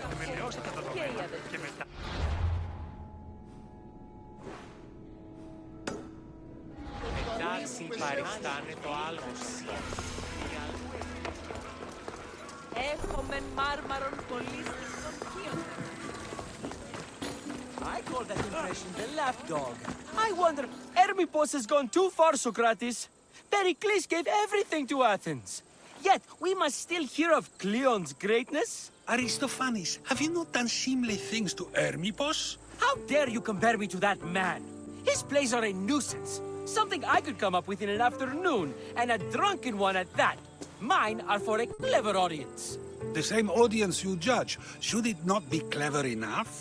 Θεμελιώσατε τα δεδομένα και μετά... Εντάξει, παριστάνε το άλμος. Έχομεν μάρμαρον πολύστικων κύων. I call that impression the lapdog. I wonder, Hermippos has gone too far, Socrates. Pericles gave everything to Athens. Yet, we must still hear of Cleon's greatness. Aristophanes, have you not done seemly things to Hermippos? How dare you compare me to that man? His plays are a nuisance. Something I could come up with in an afternoon, and a drunken one at that. Mine are for a clever audience. The same audience you judge. Should it not be clever enough?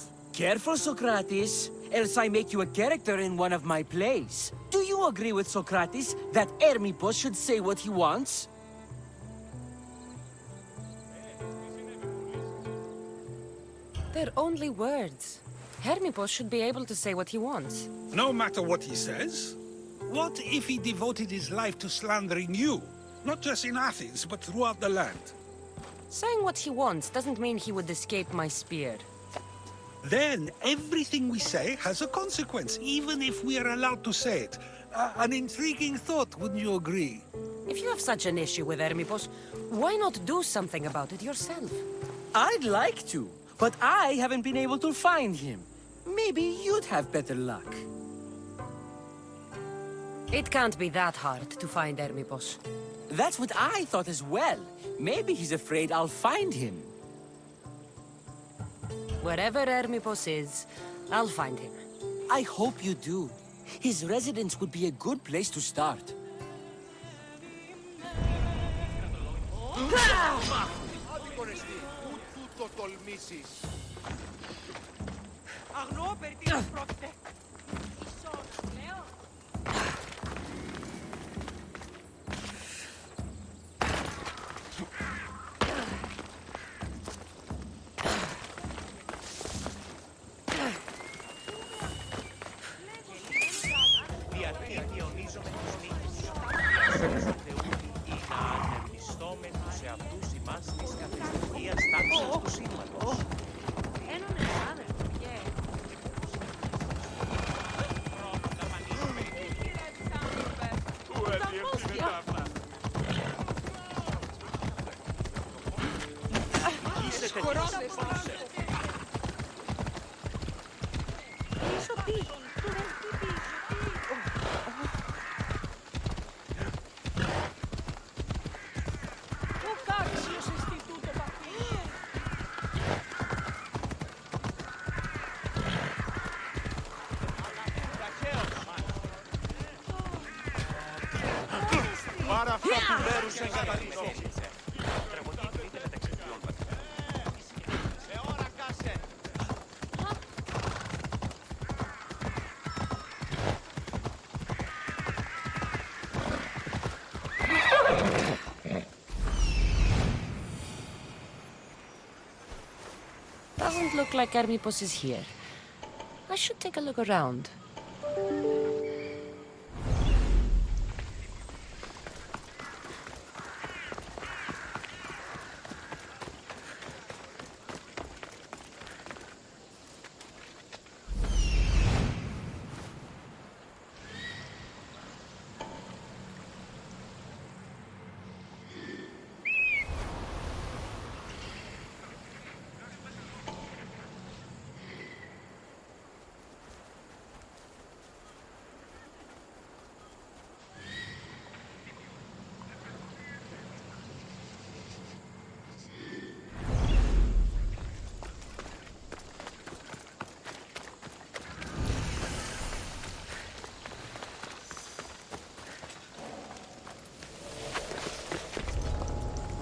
Careful, Socrates, else I make you a character in one of my plays. Do you agree with Socrates that Hermippos should say what he wants? They're only words. Hermippos should be able to say what he wants. No matter what he says. What if he devoted his life to slandering you? Not just in Athens, but throughout the land. Saying what he wants doesn't mean he would escape my spear. Then everything we say has a consequence, even if we are allowed to say it. An intriguing thought, wouldn't you agree? If you have such an issue with Hermippos, why not do something about it yourself? I'd like to, but I haven't been able to find him. Maybe you'd have better luck. It can't be that hard to find Hermippos. That's what I thought as well. Maybe he's afraid I'll find him. Wherever Hermippos is, I'll find him. I hope you do. His residence would be a good place to start. Αγνώ περί τίνος πρόκειται. Ισόν, λέω. Γιατί διονύζομαι τους νύχους. Του Θεού ή να ανεμιστόμεν τους εαυτούς ημάς της καθεστικίας τάξης του σύμπαντος. Έναν Ελλάδα, και... Πάρα αυτά που μέρουσαν κατά την νόμη. Doesn't look like Hermippos is here. I should take a look around.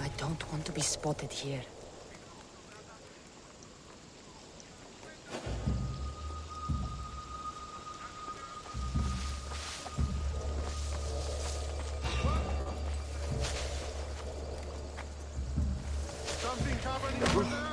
I don't want to be spotted here. Something happening over there?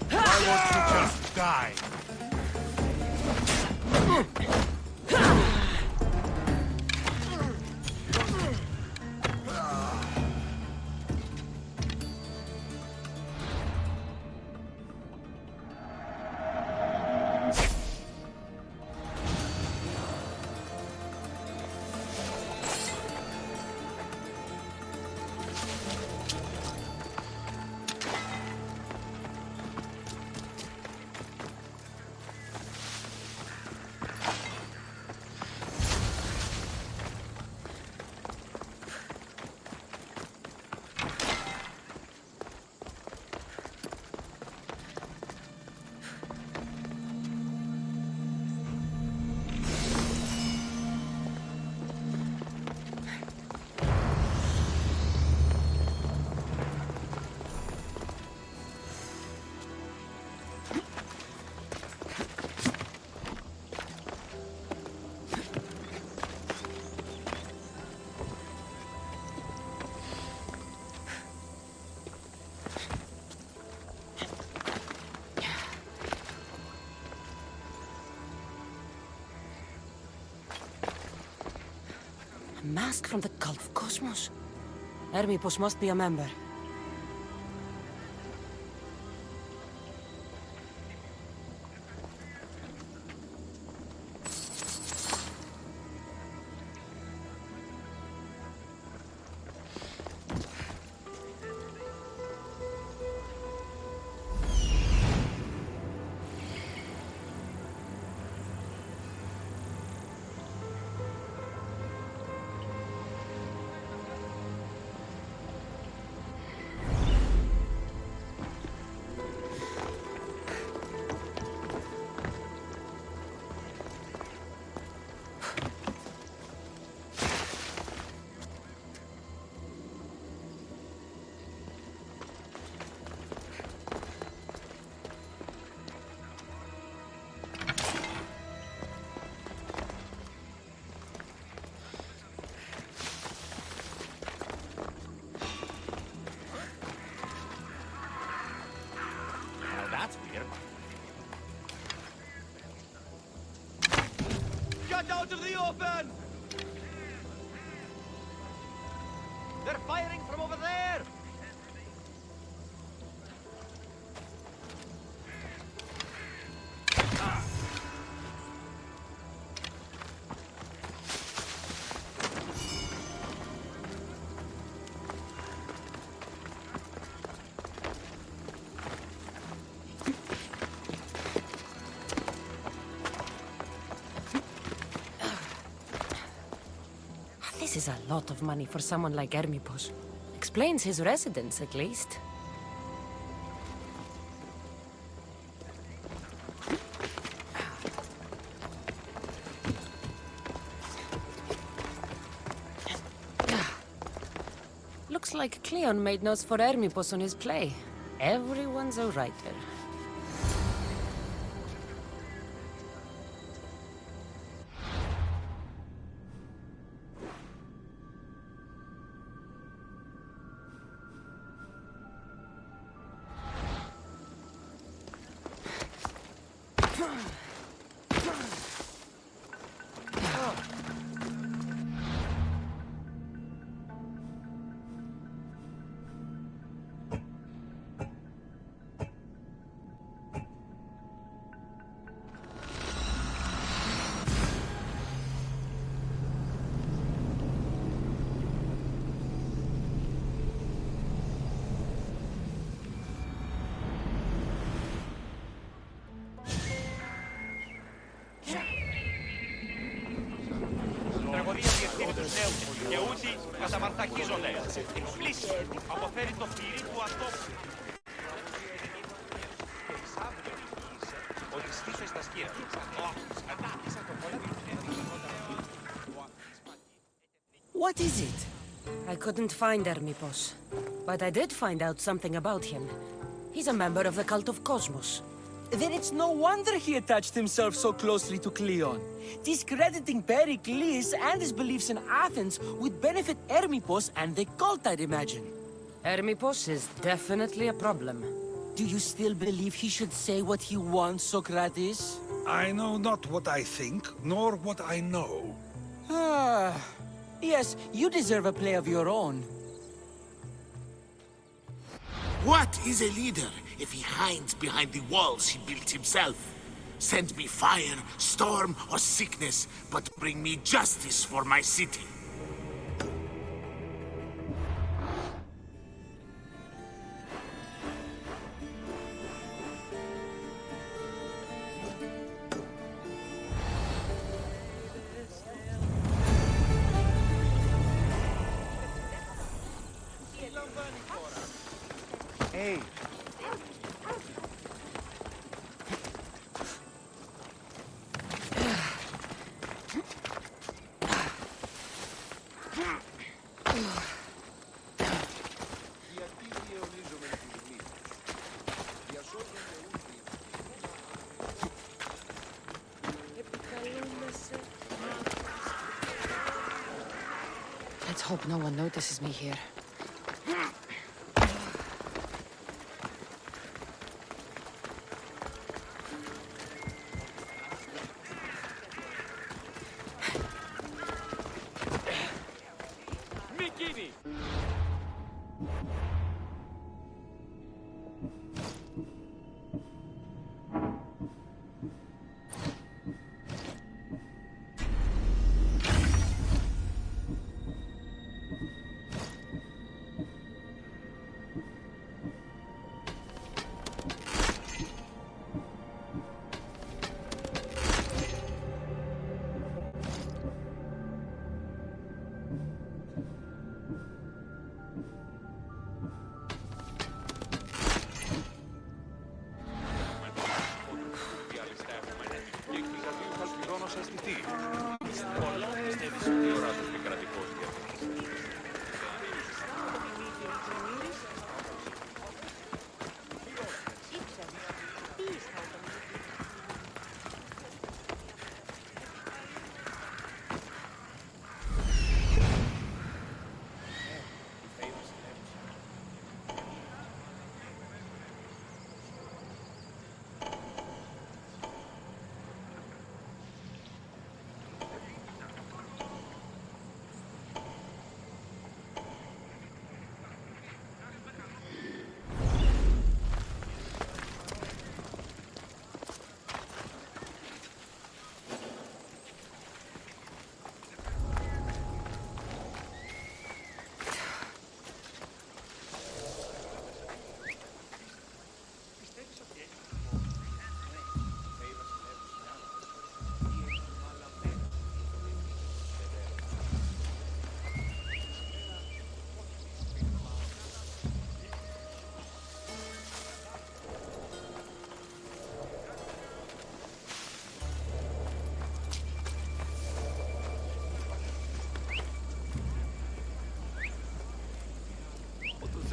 Why won't you just die? A mask from the cult of Cosmos. Hermipos must be a member. Now that's weird. Get out of the open! They're firing from over there! This is a lot of money for someone like Hermipos. Explains his residence, at least. Looks like Cleon made notes for Hermipos on his play. Everyone's a writer. Τραγωδία διευθύνει τους νέους και ούτοι καταμαρτακίζονται. Εκπλήσει αποφέρει το φυρί του ατόμου. Ότι στήσω στα σκύρα. What is it? I couldn't find Hermipos, but I did find out something about him. He's a member of the cult of Cosmos. Then it's no wonder he attached himself so closely to Cleon. Discrediting Pericles and his beliefs in Athens would benefit Hermipos and the cult, I'd imagine. Hermipos is definitely a problem. Do you still believe he should say what he wants, Socrates? I know not what I think, nor what I know. Ah, yes, you deserve a play of your own. What is a leader if he hides behind the walls he built himself? Send me fire, storm, or sickness, but bring me justice for my city. Hey, Let's hope no one notices me here. πολλά πιστεύεις ότι ο Ράτος είναι κρατικός διεθνής.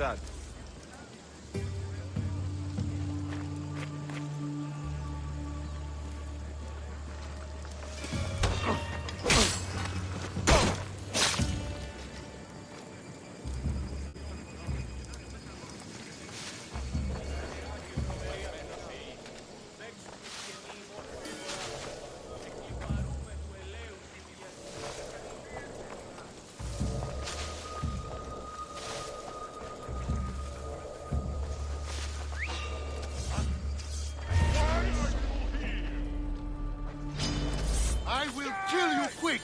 Ζακ. I will kill you quick!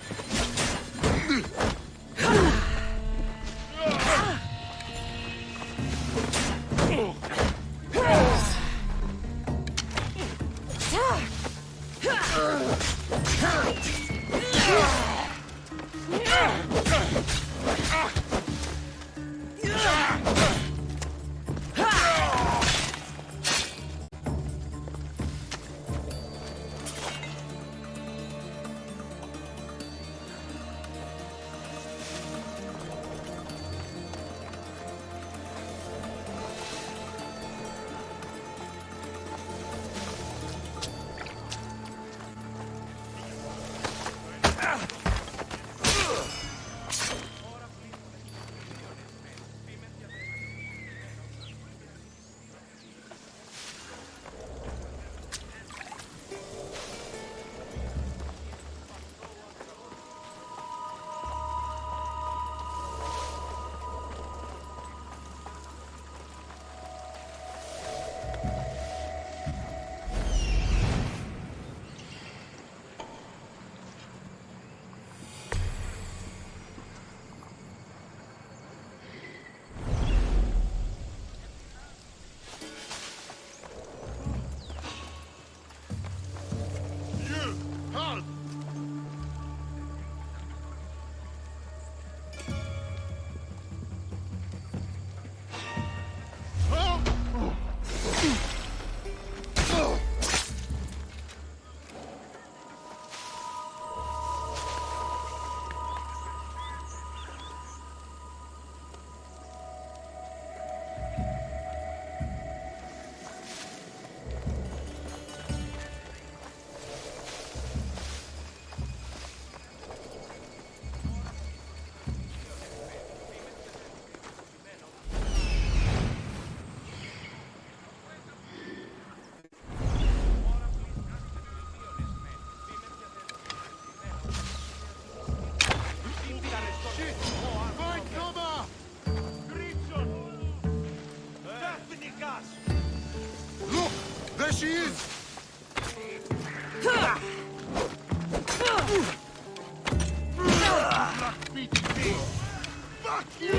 she is! Fuck you!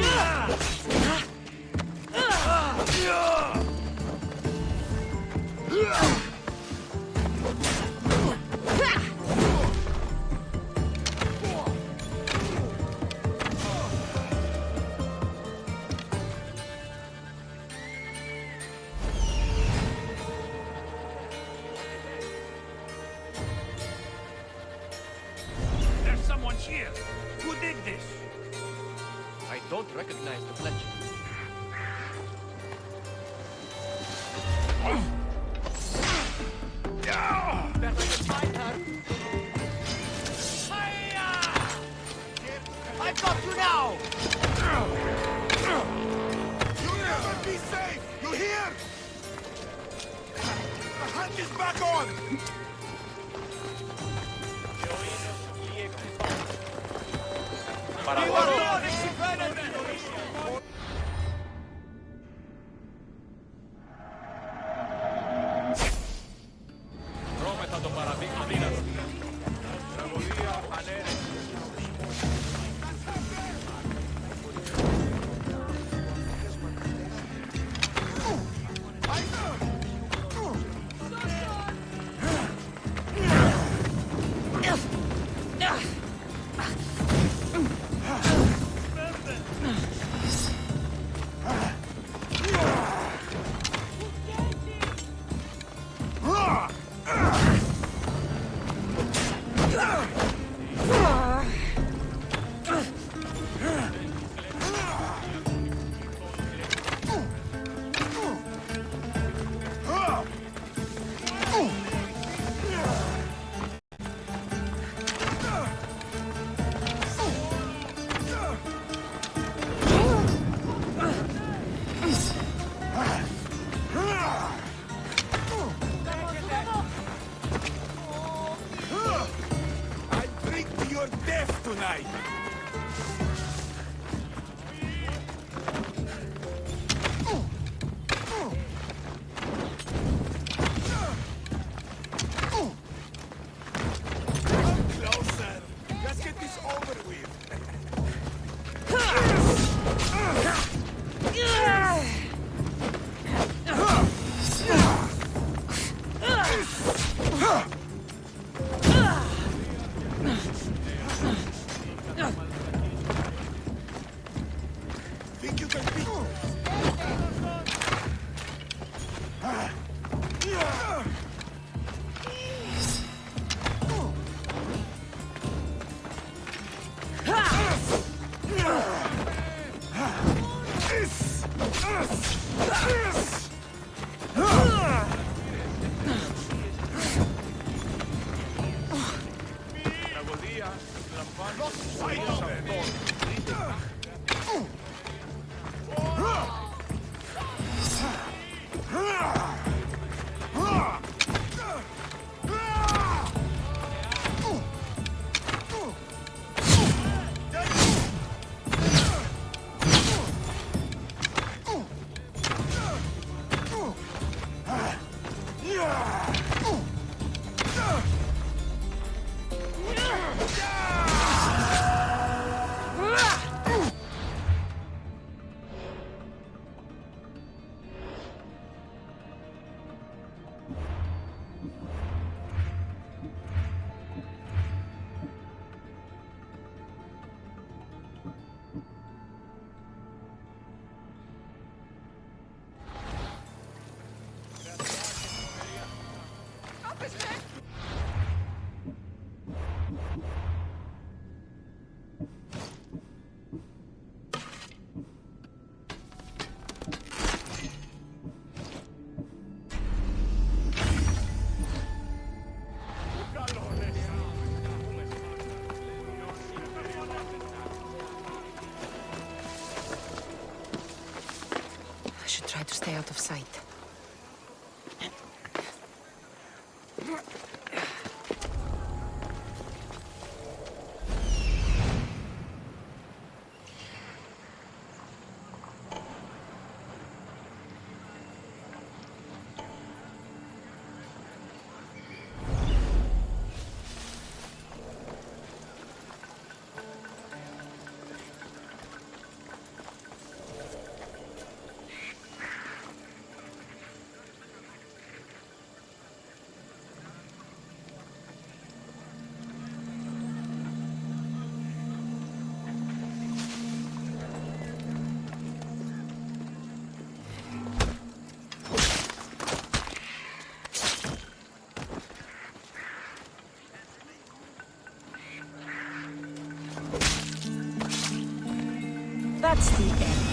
There's someone here. Who did this? I don't recognize the fletcher. Bet I can find her. I got you now! You'll never be safe! You hear? The hunt is back on! Δρόμεθα το παραδείγμα δύνατο. Τραγωδία ανέρεση. I drink to your death tonight! Come closer! Let's get this over with! Think you can beat Τραγωδία λαμβάνει τους αυτών. I should try to stay out of sight. That's the end.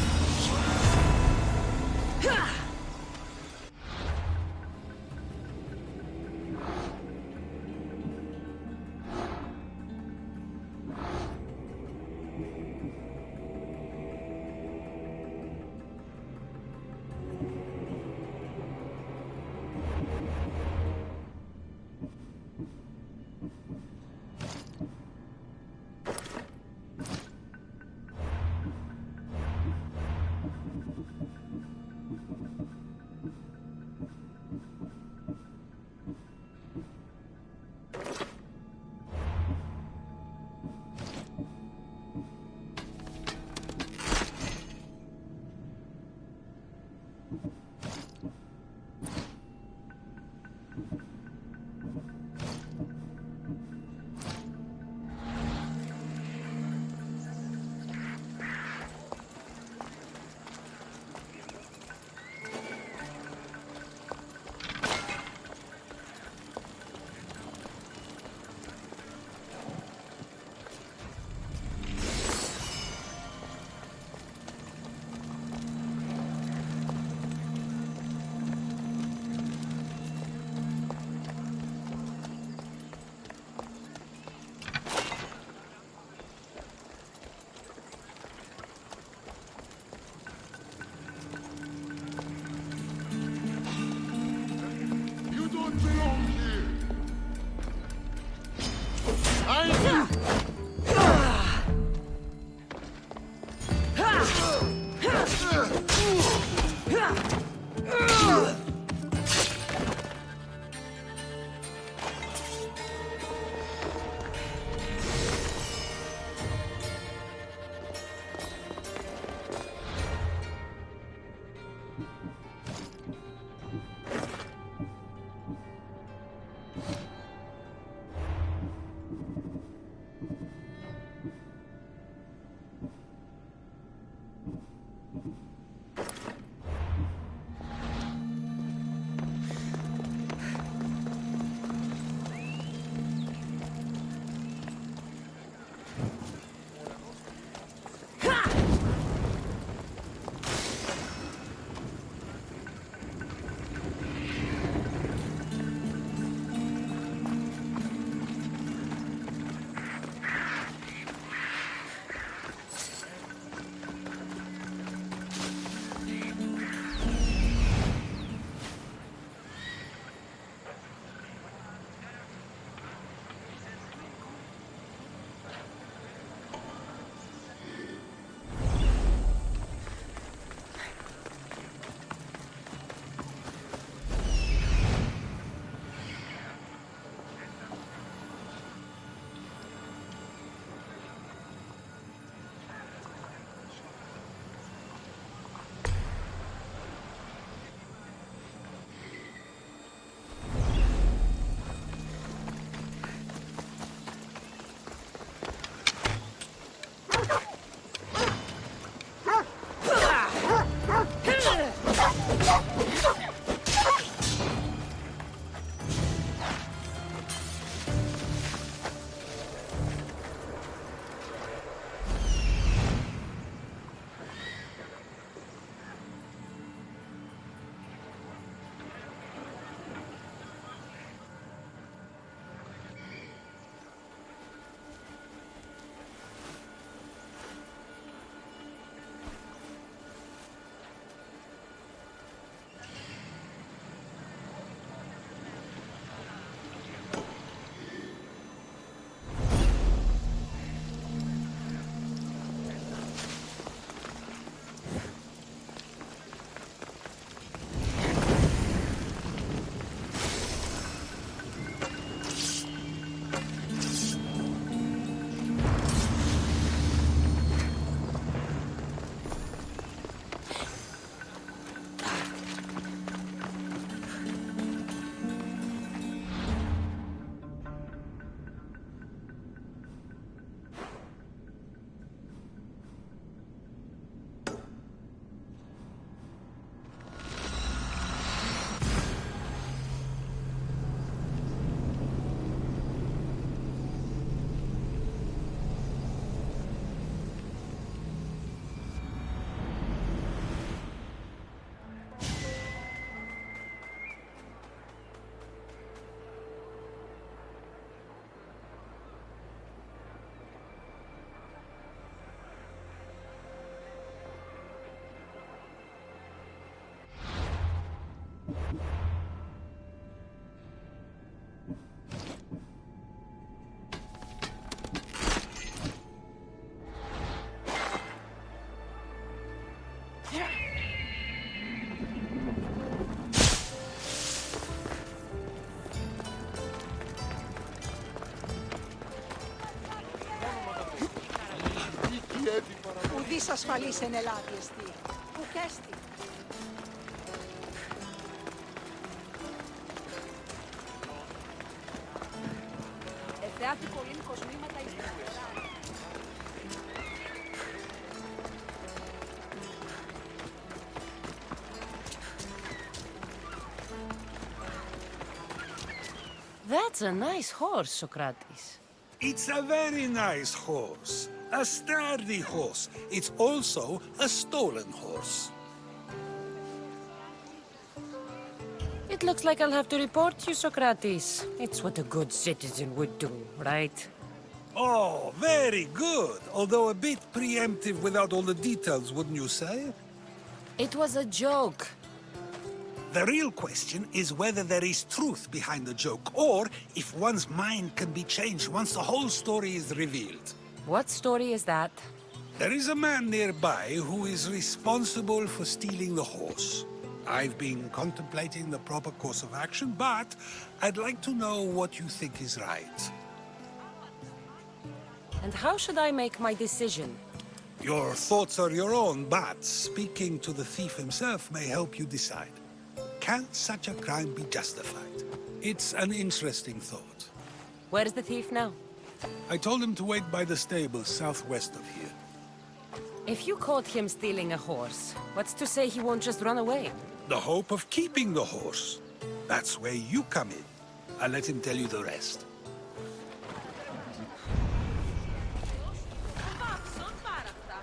Ουδής ασφαλής εν ελάτι εστί. Ουκ έστι. Εθεάθη πολλήν κοσμήματα εις την αγορά. That's a nice horse, Socrates. It's a very nice horse. A sturdy horse. It's also a stolen horse. It looks like I'll have to report you, Socrates. It's what a good citizen would do, right? Oh, very good. Although a bit preemptive without all the details, wouldn't you say? It was a joke. The real question is whether there is truth behind the joke, or if one's mind can be changed once the whole story is revealed. What story is that? There is a man nearby who is responsible for stealing the horse. I've been contemplating the proper course of action, but I'd like to know what you think is right. And how should I make my decision? Your thoughts are your own, but speaking to the thief himself may help you decide. Can such a crime be justified? It's an interesting thought. Where is the thief now? I told him to wait by the stables southwest of here. If you caught him stealing a horse, what's to say he won't just run away? The hope of keeping the horse. That's where you come in. I'll let him tell you the rest. Πάψον πάρα αυτά.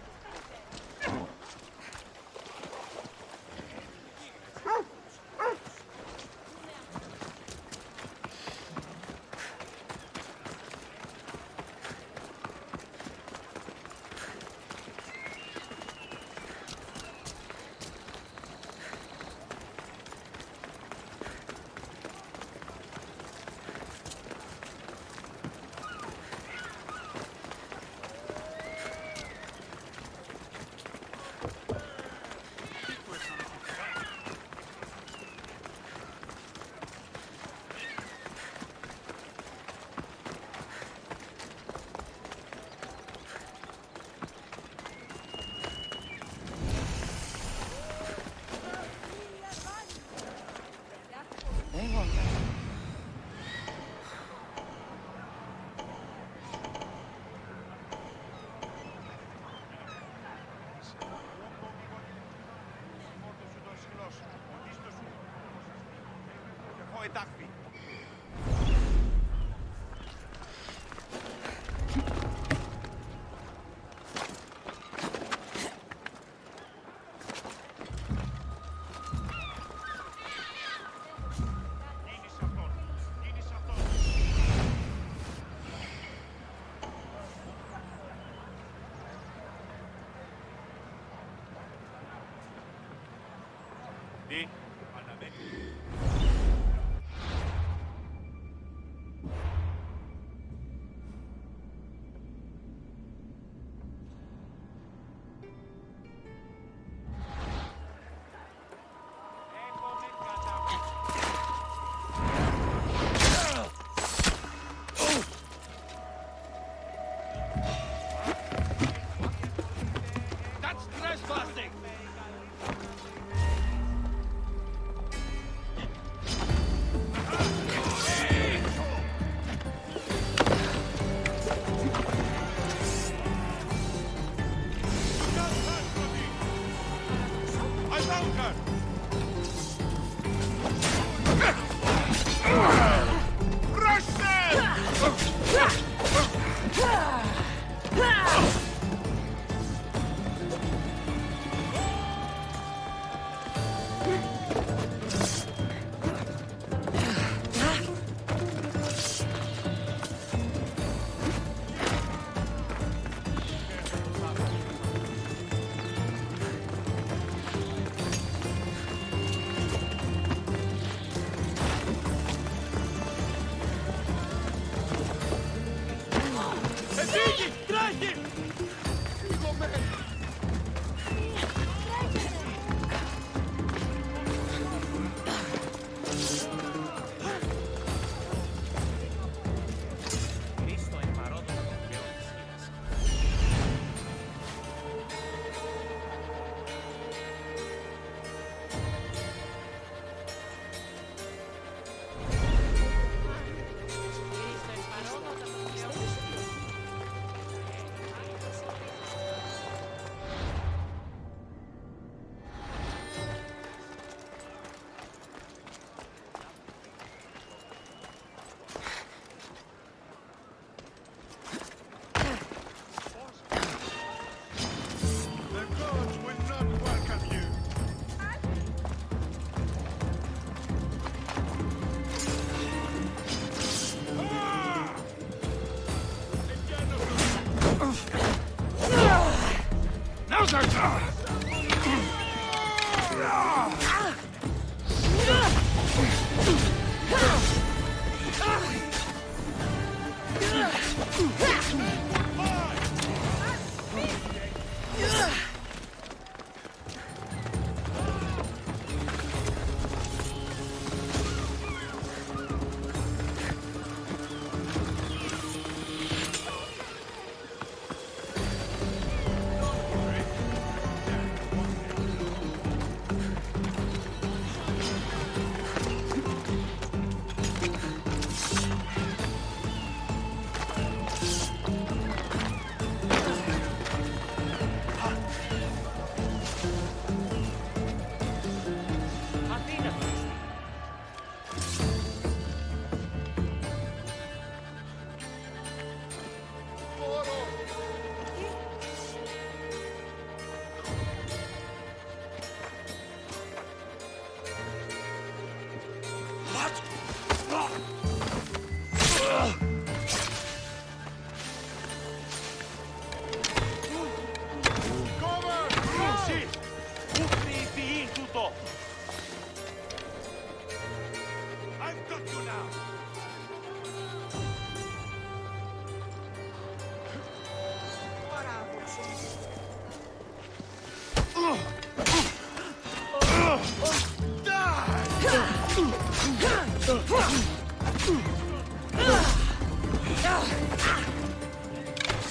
εντάχθη. Τι, αναμένει. That's trespassing!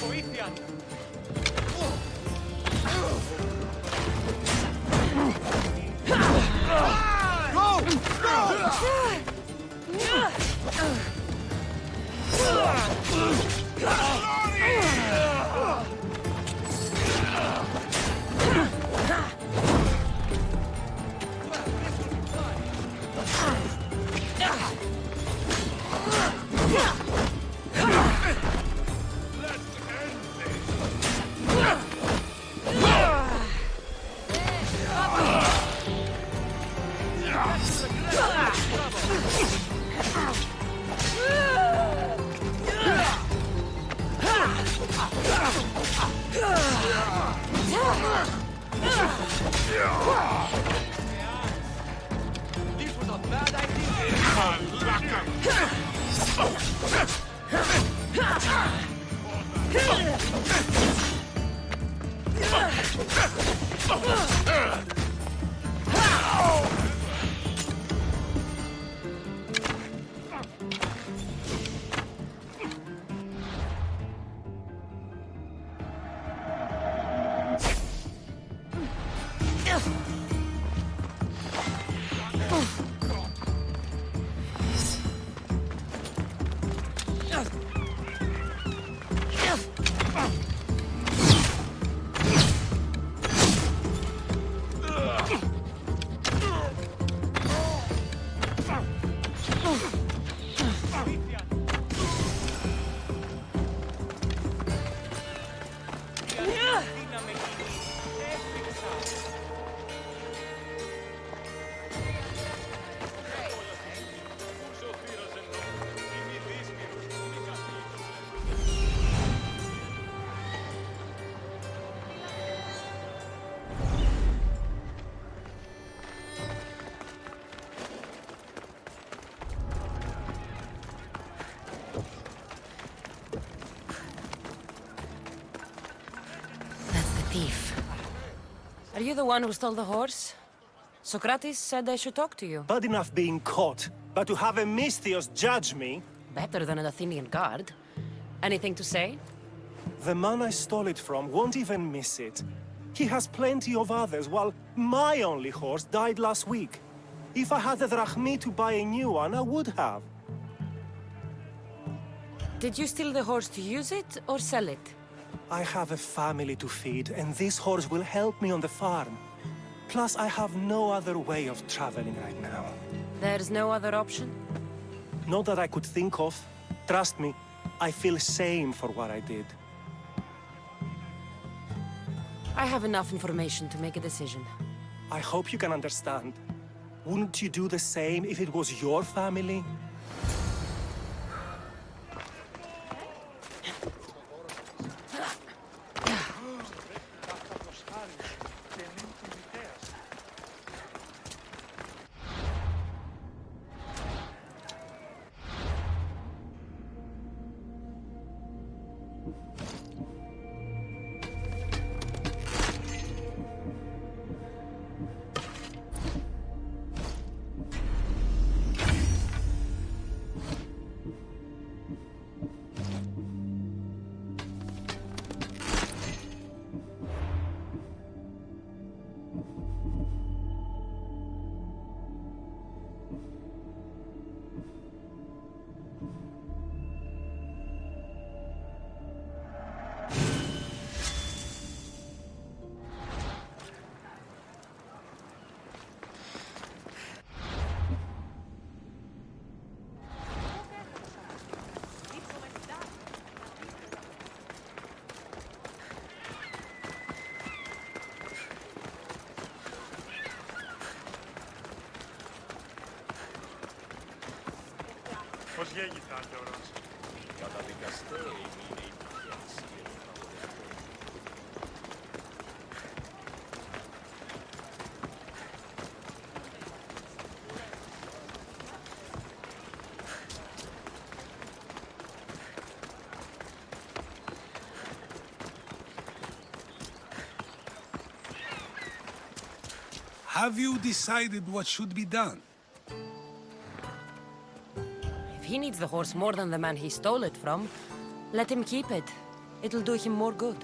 Βοήθεια! This was a bad idea. That's the thief. Are you the one who stole the horse? Socrates said I should talk to you. Bad enough being caught, but to have a Misthios judge me? Better than an Athenian guard. Anything to say? The man I stole it from won't even miss it. He has plenty of others, while my only horse died last week. If I had the drachmi to buy a new one, I would have. Did you steal the horse to use it or sell it? I have a family to feed, and this horse will help me on the farm. Plus, I have no other way of traveling right now. There's no other option? Not that I could think of. Trust me, I feel shame for what I did. I have enough information to make a decision. I hope you can understand. Wouldn't you do the same if it was your family? Πώς γέγει Τάντορος. Καταδικαστέοι είναι οι πηγές. Have you decided what should be done? he needs the horse more than the man he stole it from, let him keep it. It'll do him more good.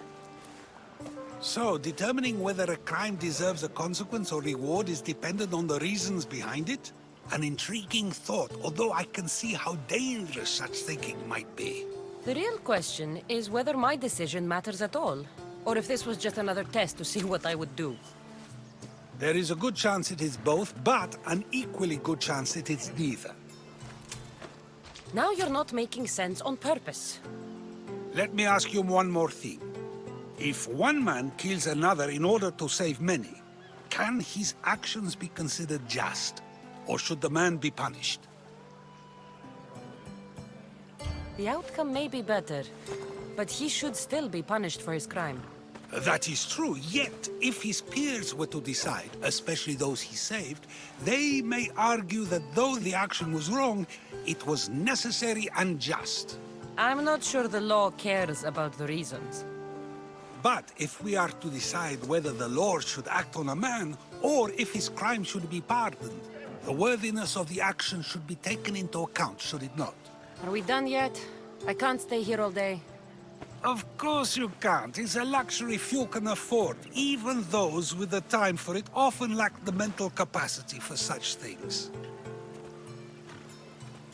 So, determining whether a crime deserves a consequence or reward is dependent on the reasons behind it? An intriguing thought, although I can see how dangerous such thinking might be. The real question is whether my decision matters at all, or if this was just another test to see what I would do. There is a good chance it is both, but an equally good chance it is neither. Now you're not making sense on purpose. Let me ask you one more thing. If one man kills another in order to save many, can his actions be considered just? Or should the man be punished? The outcome may be better, but he should still be punished for his crime. That is true, yet if his peers were to decide, especially those he saved, they may argue that though the action was wrong, it was necessary and just. I'm not sure the law cares about the reasons. But if we are to decide whether the law should act on a man, or if his crime should be pardoned, the worthiness of the action should be taken into account, should it not? Are we done yet? I can't stay here all day. Of course you can't. It's a luxury few can afford. Even those with the time for it often lack the mental capacity for such things.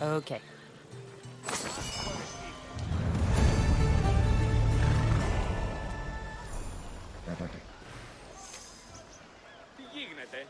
Okay. Τι γίνεται?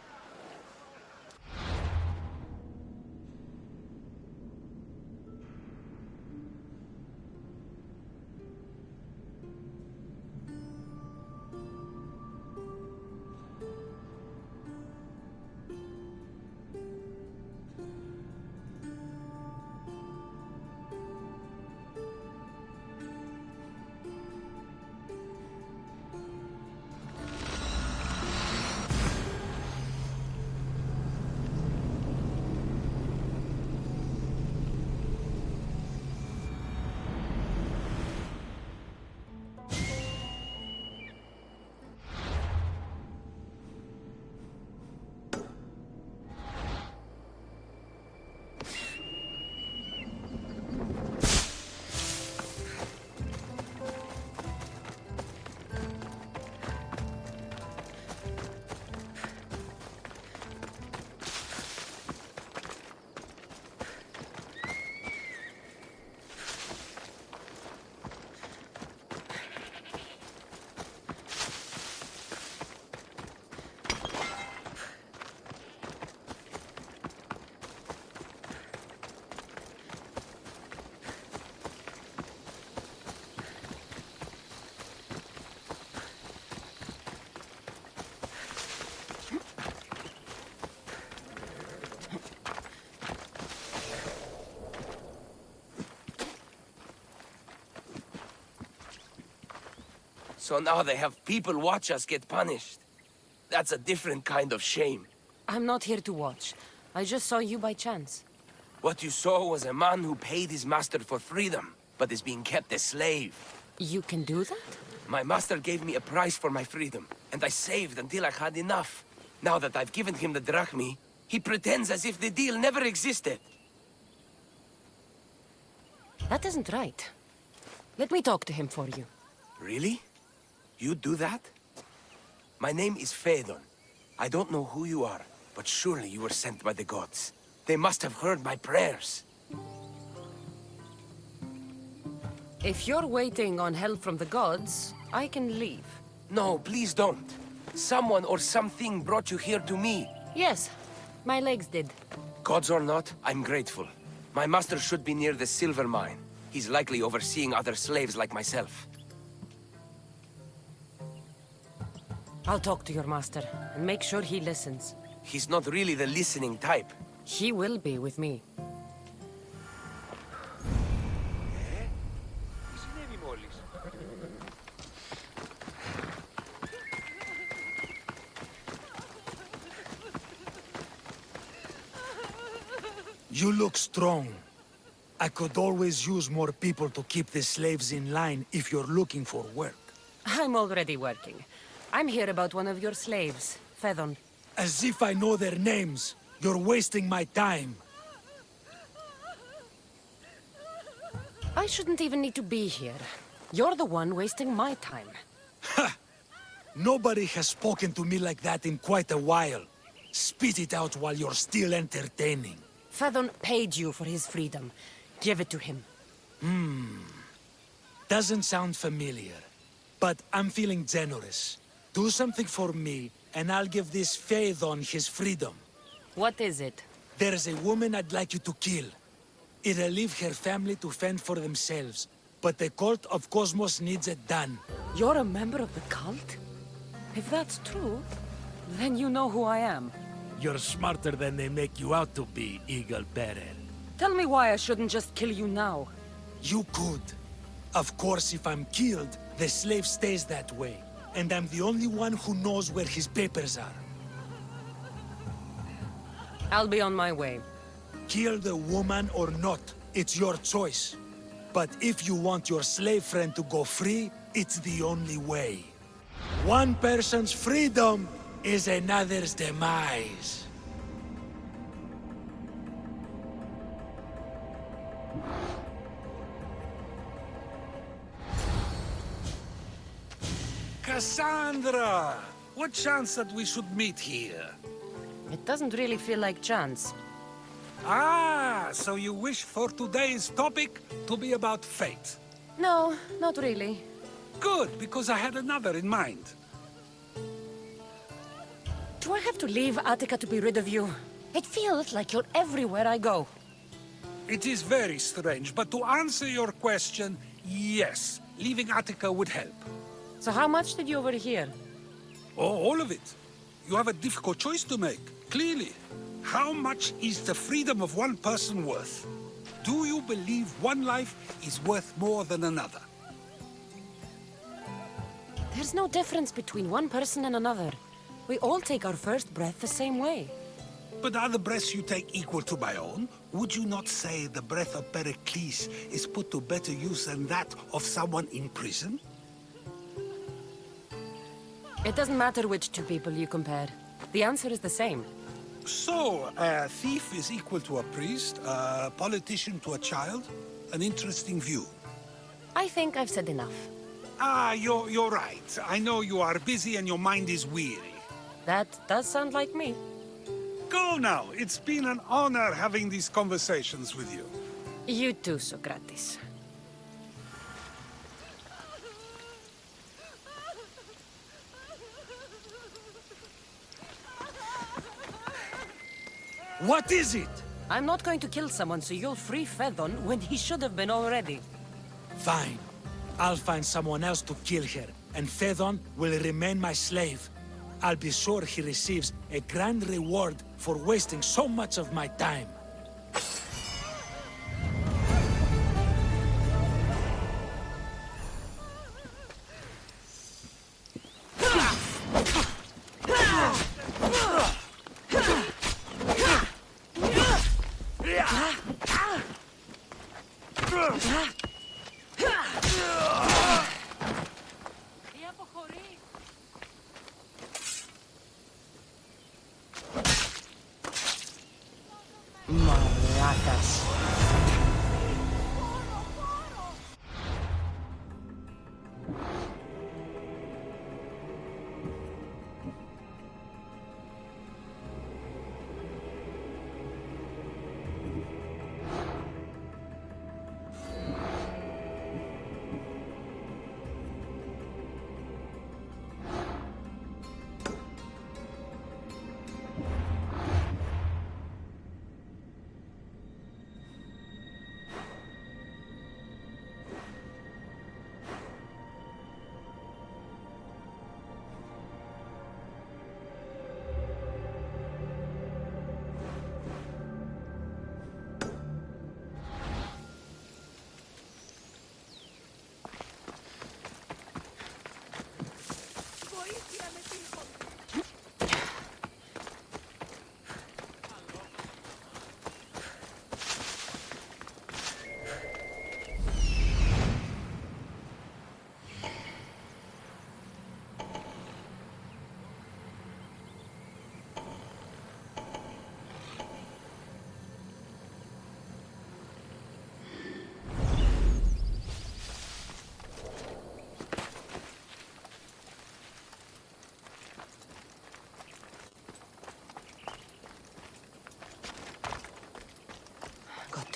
So now they have people watch us get punished. That's a different kind of shame. I'm not here to watch. I just saw you by chance. What you saw was a man who paid his master for freedom, but is being kept a slave. You can do that? My master gave me a price for my freedom, and I saved until I had enough. Now that I've given him the drachmi, he pretends as if the deal never existed. That isn't right. Let me talk to him for you. Really? You do that? My name is Phaedon. I don't know who you are, but surely you were sent by the gods. They must have heard my prayers. If you're waiting on help from the gods, I can leave. No, please don't. Someone or something brought you here to me. Yes, my legs did. Gods or not, I'm grateful. My master should be near the silver mine. He's likely overseeing other slaves like myself. I'll talk to your master, and make sure he listens. He's not really the listening type. He will be with me. Τι συνέβη μόλις? You look strong. I could always use more people to keep the slaves in line if you're looking for work. I'm already working. I'm here about one of your slaves, Phaedon. As if I know their names. You're wasting my time. I shouldn't even need to be here. You're the one wasting my time. Nobody has spoken to me like that in quite a while. Spit it out while you're still entertaining. Fedon paid you for his freedom. Give it to him. Doesn't sound familiar. But I'm feeling generous. Do something for me, and I'll give this Phaethon his freedom. What is it? There's a woman I'd like you to kill. It'll leave her family to fend for themselves. But the cult of Cosmos needs it done. You're a member of the cult? If that's true, then you know who I am. You're smarter than they make you out to be, Eagle Bearer. Tell me why I shouldn't just kill you now. You could. Of course, if I'm killed, the slave stays that way. And I'm the only one who knows where his papers are. I'll be on my way. Kill the woman or not, it's your choice. But if you want your slave friend to go free, it's the only way. One person's freedom is another's demise. Cassandra! What chance that we should meet here? It doesn't really feel like chance. Ah, so you wish for today's topic to be about fate. No, not really. Good, because I had another in mind. Do I have to leave Attica to be rid of you? It feels like you're everywhere I go. It is very strange, but to answer your question, yes, leaving Attica would help. So how much did you overhear? Oh, all of it. You have a difficult choice to make, clearly. How much is the freedom of one person worth? Do you believe one life is worth more than another? There's no difference between one person and another. We all take our first breath the same way. But are the breaths you take equal to my own? Would you not say the breath of Pericles is put to better use than that of someone in prison? It doesn't matter which two people you compare. The answer is the same. So, a thief is equal to a priest, a politician to a child? An interesting view. I think I've said enough. Ah, you're right. I know you are busy and your mind is weary. That does sound like me. Go now. It's been an honor having these conversations with you. You too, Socrates. What is it? I'm not going to kill someone so you'll free Phaethon when he should have been already. Fine. I'll find someone else to kill her, and Phaethon will remain my slave. I'll be sure he receives a grand reward for wasting so much of my time. Maracas.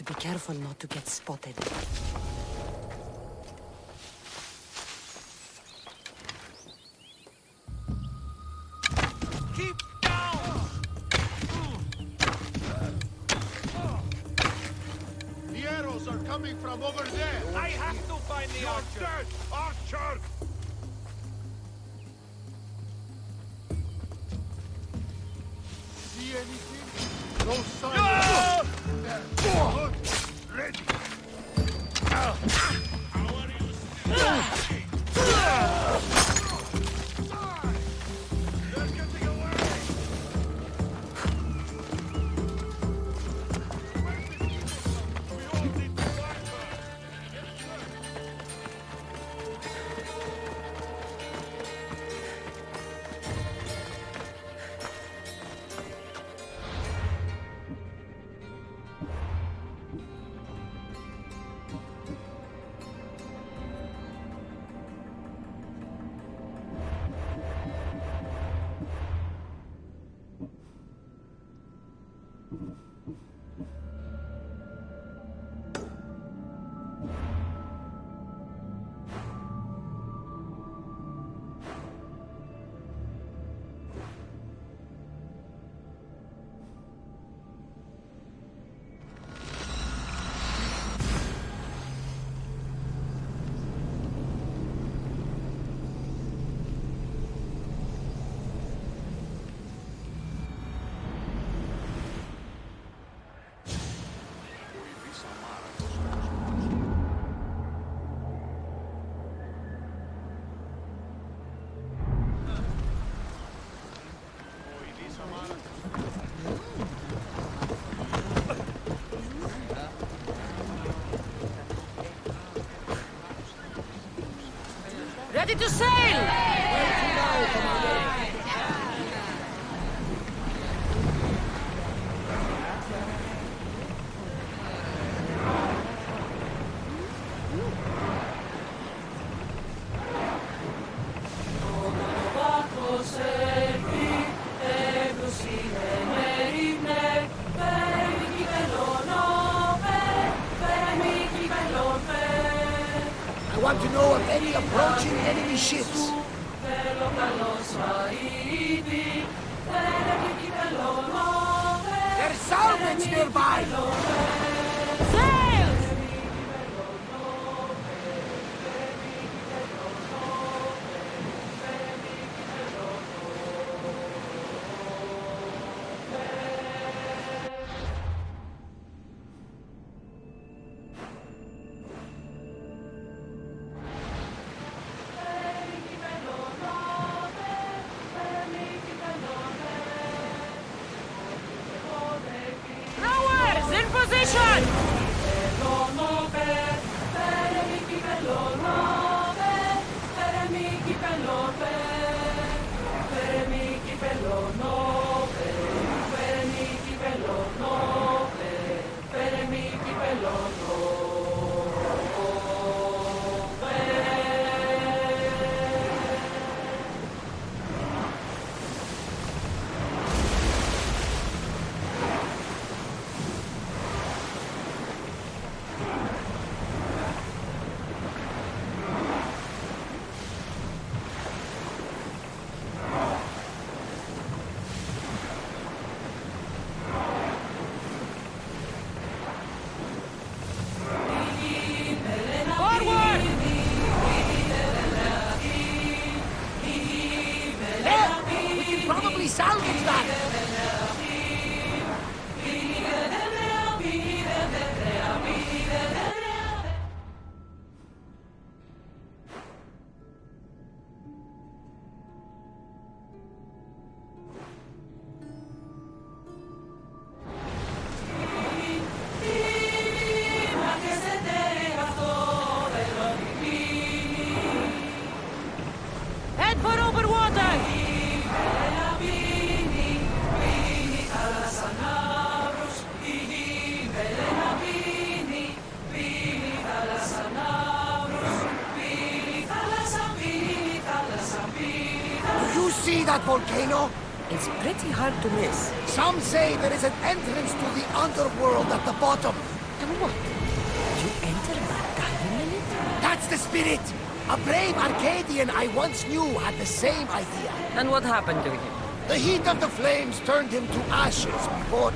be careful not to get spotted. Keep down! The arrows are coming from over there! I have to find the archer! Archer! See anything? No sign. Good. Ready. They're getting away! We all need to find her! Ready to sail! I want to know of any approaching enemy ships. There's salvage nearby! Sail! Rowers, in position! Forward! There! We can probably salvage that! Head for over water! Do you see that volcano? It's pretty hard to miss. Some say there is an entrance to the underworld at the bottom. And what? You entered by diving in it? That's the spirit! A brave Arcadian I once knew had the same idea. And what happened to him? The heat of the flames turned him to ashes before...